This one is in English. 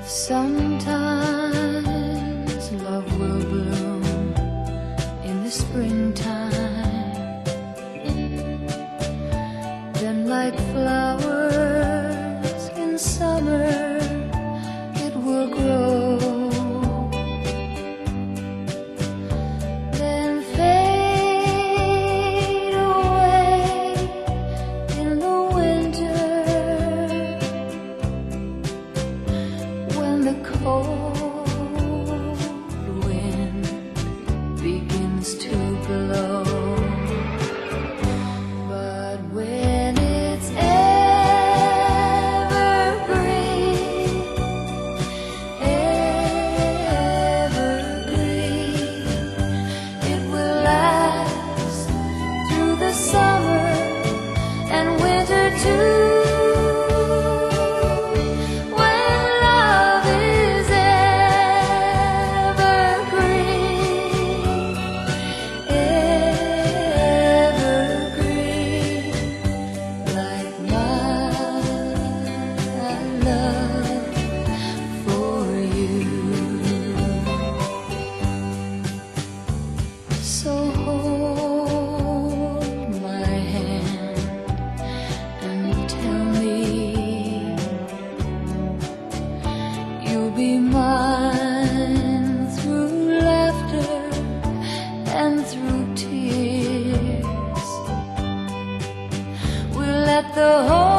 Sometimes love will bloom in the springtime, then like flowers in summer it will grow, then fade away in the winter when the cold wind begins to blow. But when it's evergreen, it will last through the summer and winter too. So hold my hand and tell me you'll be mine through laughter and through tears. We'll let the whole